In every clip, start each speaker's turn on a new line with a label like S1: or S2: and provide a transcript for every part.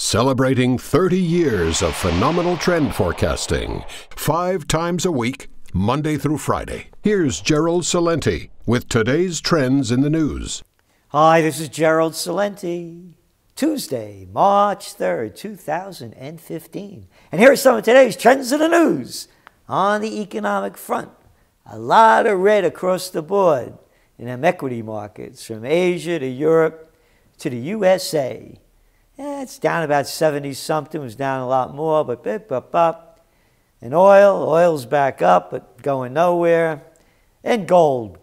S1: Celebrating 30 years of phenomenal trend forecasting, 5 times a week, Monday through Friday. Here's Gerald Celente with today's trends in the news.
S2: Hi, this is Gerald Celente. Tuesday, March 3rd, 2015. And here are some of today's trends in the news. On the economic front, a lot of red across the board in them equity markets, from Asia to Europe to the USA. It's down about 70-something. It was down a lot more, but up. And oil's back up, but going nowhere. And gold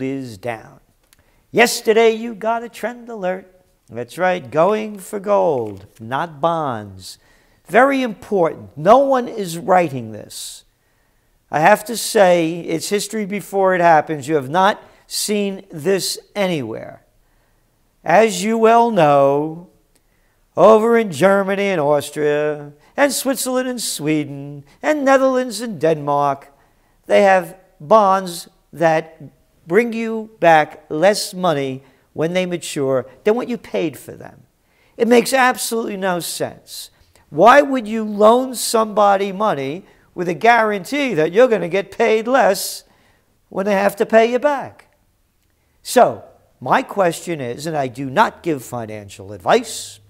S2: is down. Yesterday, you got a trend alert. That's right, going for gold, not bonds. Very important. No one is writing this. I have to say, it's history before it happens. You have not seen this anywhere. As you well know, over in Germany and Austria, and Switzerland and Sweden, and Netherlands and Denmark, they have bonds that bring you back less money when they mature than what you paid for them. It makes absolutely no sense. Why would you loan somebody money with a guarantee that you're going to get paid less when they have to pay you back? So, my question is, and I do not give financial advice,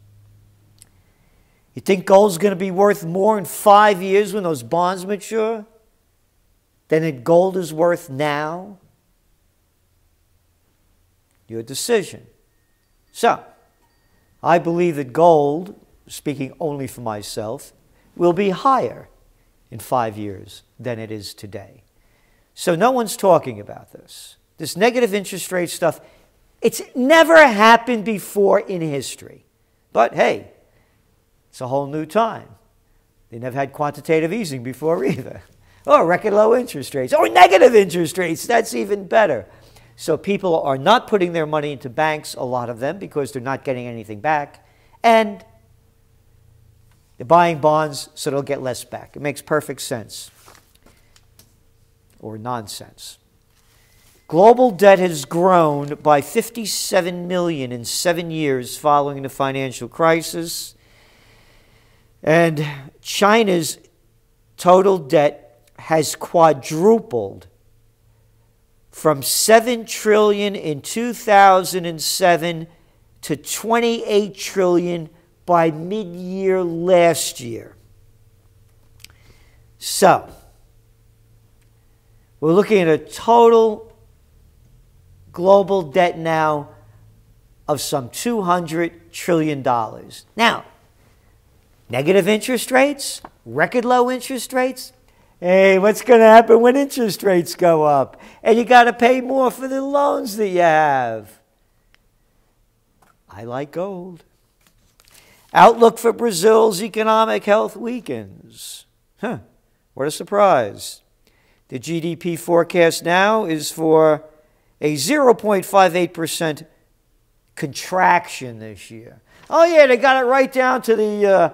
S2: you think gold's going to be worth more in 5 years when those bonds mature than gold is worth now? Your decision. So, I believe that gold, speaking only for myself, will be higher in 5 years than it is today. So no one's talking about this. This negative interest rate stuff, it's never happened before in history. But hey, it's a whole new time. They never had quantitative easing before either. Or record low interest rates. Or negative interest rates. That's even better. So people are not putting their money into banks, a lot of them, because they're not getting anything back. And they're buying bonds so they'll get less back. It makes perfect sense. Or nonsense. Global debt has grown by 57 million in 7 years following the financial crisis. And China's total debt has quadrupled from 7 trillion in 2007 to 28 trillion by mid-year last year. So, we're looking at a total global debt now of some $200 trillion. Now, negative interest rates, record low interest rates. Hey, what's going to happen when interest rates go up? And you got to pay more for the loans that you have. I like gold. Outlook for Brazil's economic health weakens. What a surprise. The GDP forecast now is for a 0.58% contraction this year. Oh yeah, they got it right down to the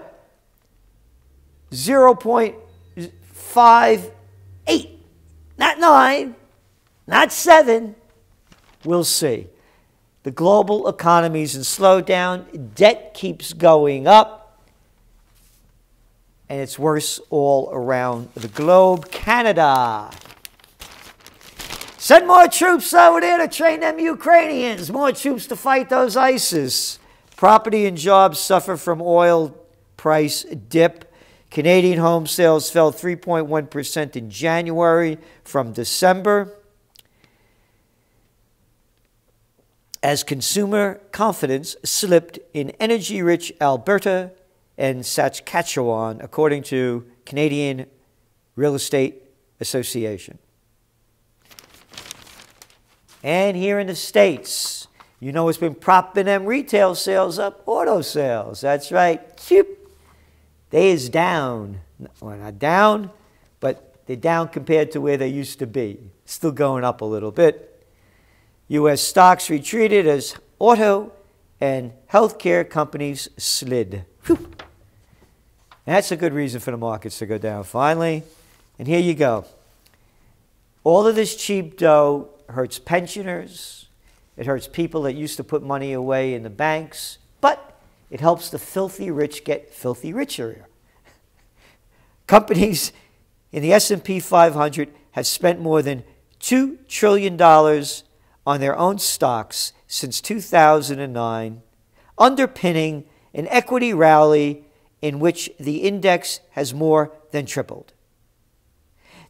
S2: 0.58. Not 9, not 7. We'll see. The global economy's in slowdown. Debt keeps going up. And it's worse all around the globe. Canada. Send more troops over there to train them Ukrainians. More troops to fight those ISIS. Property and jobs suffer from oil price dip. Canadian home sales fell 3.1% in January from December as consumer confidence slipped in energy-rich Alberta and Saskatchewan, according to Canadian Real Estate Association. And here in the States, you know what's been propping them retail sales up? Auto sales. That's right. They is down. Well, not down, but they're down compared to where they used to be. Still going up a little bit. U.S. stocks retreated as auto and healthcare companies slid. Whew. That's a good reason for the markets to go down finally. And here you go. All of this cheap dough hurts pensioners. It hurts people that used to put money away in the banks. But it helps the filthy rich get filthy richer. Companies in the S&P 500 have spent more than $2 trillion on their own stocks since 2009, underpinning an equity rally in which the index has more than tripled.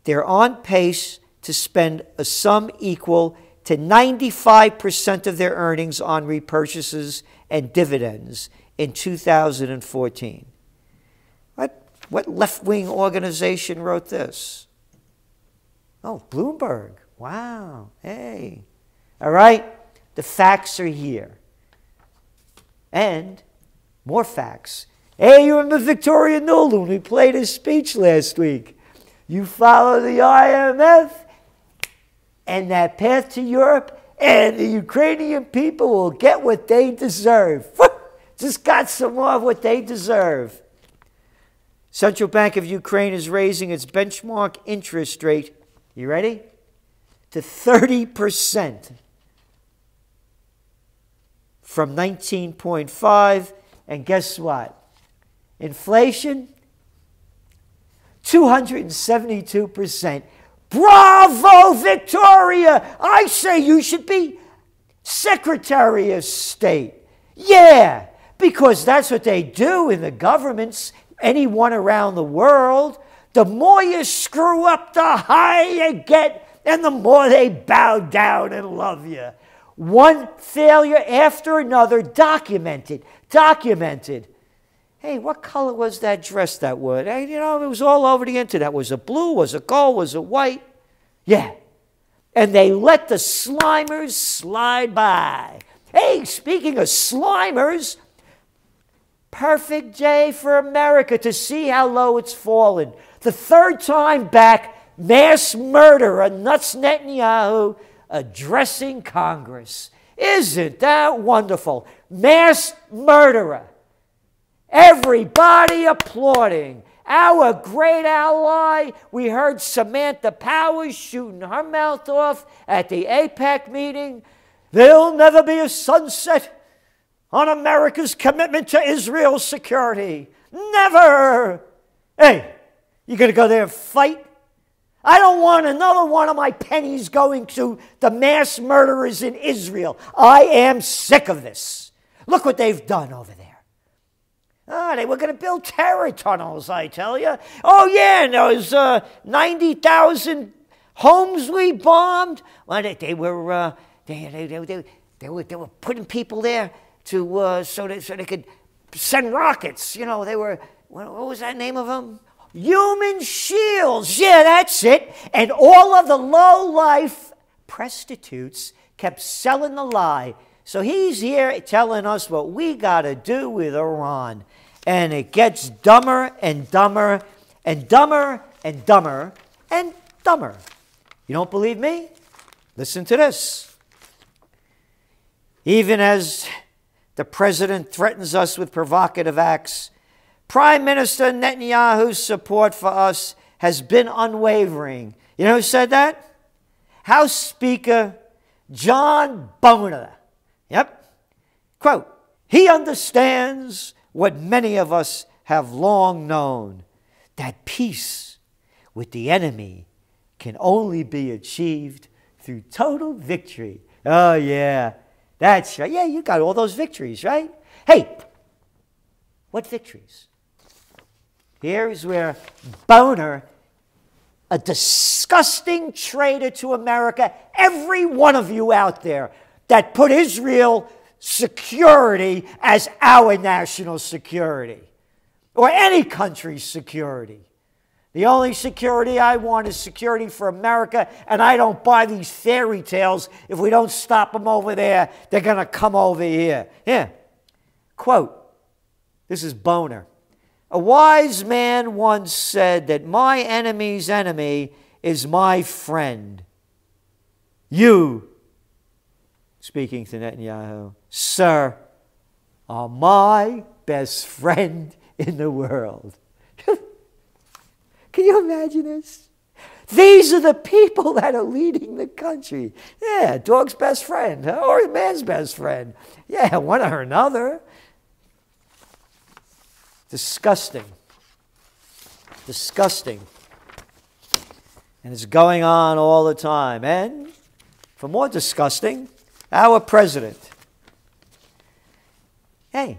S2: They're on pace to spend a sum equal to 95% of their earnings on repurchases and dividends in 2014. What left-wing organization wrote this? Oh, Bloomberg. Wow. Hey. All right. The facts are here. And more facts. Hey, you remember Victoria Nuland when we played his speech last week? You follow the IMF and that path to Europe, and the Ukrainian people will get what they deserve. Just got some more of what they deserve. Central Bank of Ukraine is raising its benchmark interest rate, you ready? To 30% from 19.5. And guess what? Inflation, 272%. Bravo, Victoria! I say you should be Secretary of State. Yeah, because that's what they do in the governments, anyone around the world. The more you screw up, the higher you get, and the more they bow down and love you. One failure after another, documented. Hey, what color was that dress that was? Hey, you know, it was all over the internet. Was it blue? Was it gold? Was it white? Yeah. And they let the slimers slide by. Hey, speaking of slimers, perfect day for America to see how low it's fallen. The third time back, mass murderer Nuts Netanyahu addressing Congress. Isn't that wonderful? Mass murderer. Everybody applauding. Our great ally. We heard Samantha Powers shooting her mouth off at the AIPAC meeting. There'll never be a sunset on America's commitment to Israel's security. Never. Hey, you going to go there and fight? I don't want another one of my pennies going to the mass murderers in Israel. I am sick of this. Look what they've done over there. They were going to build terror tunnels, I tell you. Oh, yeah, and those 90,000 homes we bombed. Well, they were putting people there to so they could send rockets. You know, they were, what was that name of them? Human shields. Yeah, that's it. And all of the low-life prostitutes kept selling the lie. So he's here telling us what we got to do with Iran. And it gets dumber and dumber and dumber and dumber and dumber. You don't believe me? Listen to this. Even as the president threatens us with provocative acts, Prime Minister Netanyahu's support for us has been unwavering. You know who said that? House Speaker John Boehner. Yep. Quote, he understands what many of us have long known, that peace with the enemy can only be achieved through total victory. Oh, yeah. That's right. Yeah, you got all those victories, right? Hey, what victories? Here's where Boehner, a disgusting traitor to America, every one of you out there that put Israel security as our national security, or any country's security. The only security I want is security for America, and I don't buy these fairy tales. If we don't stop them over there, they're going to come over here. Yeah. Quote, this is Boehner. A wise man once said that my enemy's enemy is my friend. You, speaking to Netanyahu, sir, are my best friend in the world. Can you imagine this? These are the people that are leading the country. Yeah, dog's best friend, or a man's best friend. Yeah, one or another. Disgusting. Disgusting. And it's going on all the time. And for more disgusting, our president. Hey,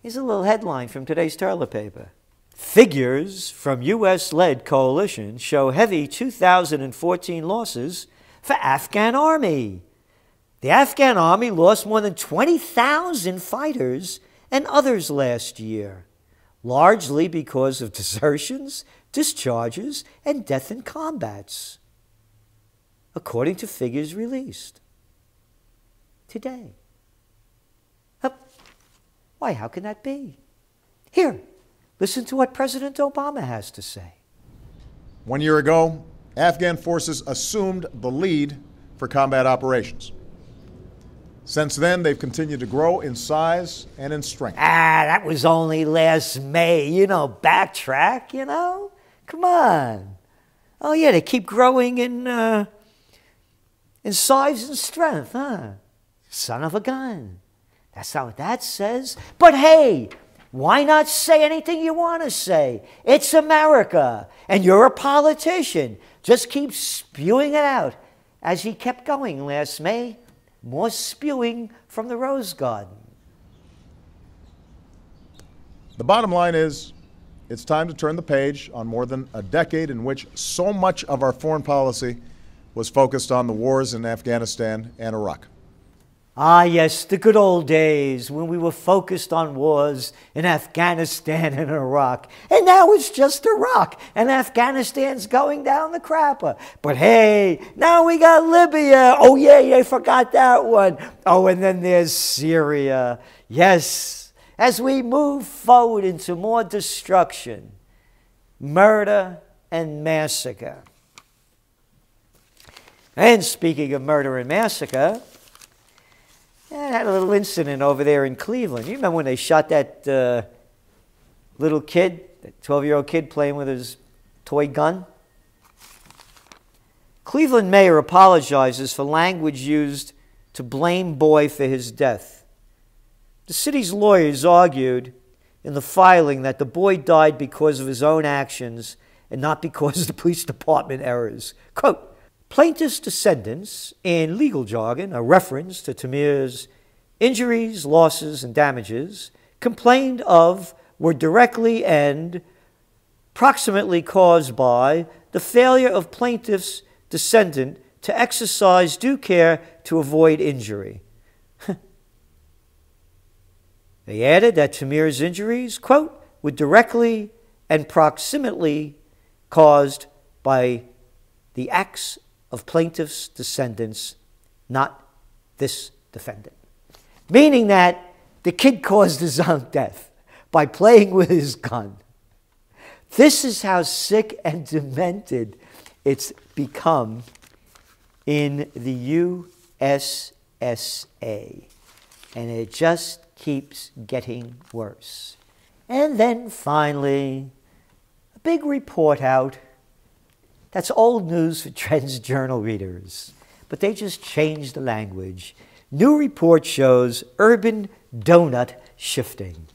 S2: here's a little headline from today's toilet paper. Figures from U.S.-led coalition show heavy 2014 losses for Afghan army. The Afghan army lost more than 20,000 fighters and others last year, largely because of desertions, discharges, and death in combats, according to figures released today. Why, how can that be? Here, listen to what President Obama has to say.
S3: 1 year ago, Afghan forces assumed the lead for combat operations. Since then, they've continued to grow in size and in strength.
S2: That was only last May. Backtrack, Come on. Oh, yeah, they keep growing in size and strength, huh? Son of a gun. That's not what that says. But hey, why not say anything you want to say? It's America, and you're a politician. Just keep spewing it out. As he kept going last May, more spewing from the Rose Garden.
S3: The bottom line is, it's time to turn the page on more than a decade in which so much of our foreign policy was focused on the wars in Afghanistan and Iraq.
S2: Ah, yes, the good old days when we were focused on wars in Afghanistan and Iraq. And now it's just Iraq, and Afghanistan's going down the crapper. But hey, now we got Libya. Oh, yeah, forgot that one. Oh, and then there's Syria. Yes, as we move forward into more destruction, murder, and massacre. And speaking of murder and massacre, I had a little incident over there in Cleveland. You remember when they shot that little kid, that 12-year-old kid playing with his toy gun? Cleveland mayor apologizes for language used to blame boy for his death. The city's lawyers argued in the filing that the boy died because of his own actions and not because of the police department errors. Quote, plaintiff's descendants, in legal jargon, a reference to Tamir's injuries, losses, and damages, complained of were directly and proximately caused by the failure of plaintiff's descendant to exercise due care to avoid injury. They added that Tamir's injuries, quote, were directly and proximately caused by the acts of plaintiff's descendants, not this defendant. Meaning that the kid caused his own death by playing with his gun. This is how sick and demented it's become in the USSA. And it just keeps getting worse. And then finally, a big report out. That's old news for TrendsJournal readers, but they just changed the language. New report shows urban donut shifting.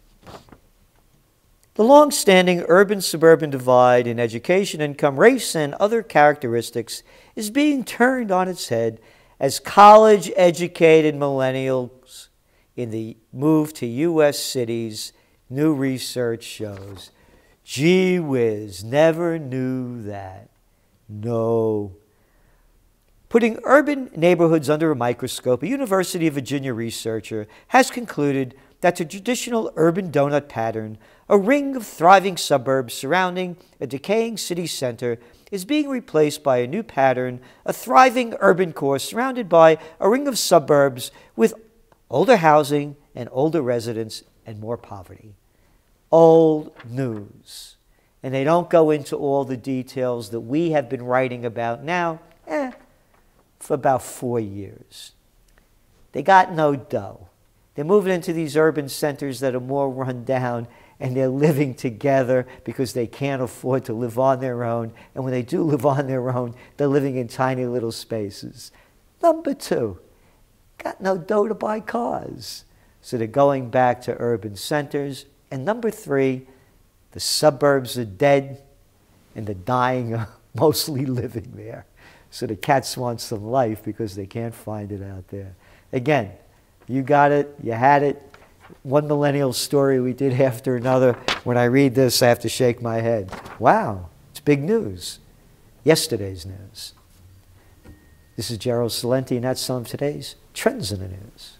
S2: The long-standing urban-suburban divide in education, income, race, and other characteristics is being turned on its head as college-educated millennials in the move to U.S. cities, new research shows. Gee whiz, never knew that. No. Putting urban neighborhoods under a microscope, a University of Virginia researcher has concluded that the traditional urban donut pattern, a ring of thriving suburbs surrounding a decaying city center, is being replaced by a new pattern, a thriving urban core surrounded by a ring of suburbs with older housing and older residents and more poverty. Old news. And they don't go into all the details that we have been writing about now for about 4 years. They got no dough. They're moving into these urban centers that are more run down, and they're living together because they can't afford to live on their own. And when they do live on their own, they're living in tiny little spaces. Number two, got no dough to buy cars. So they're going back to urban centers. And number 3, the suburbs are dead and the dying are mostly living there. So the cats want some life because they can't find it out there. Again, you got it, you had it. One millennial story we did after another. When I read this, I have to shake my head. Wow, it's big news. Yesterday's news. This is Gerald Celente, and that's some of today's Trends in the News.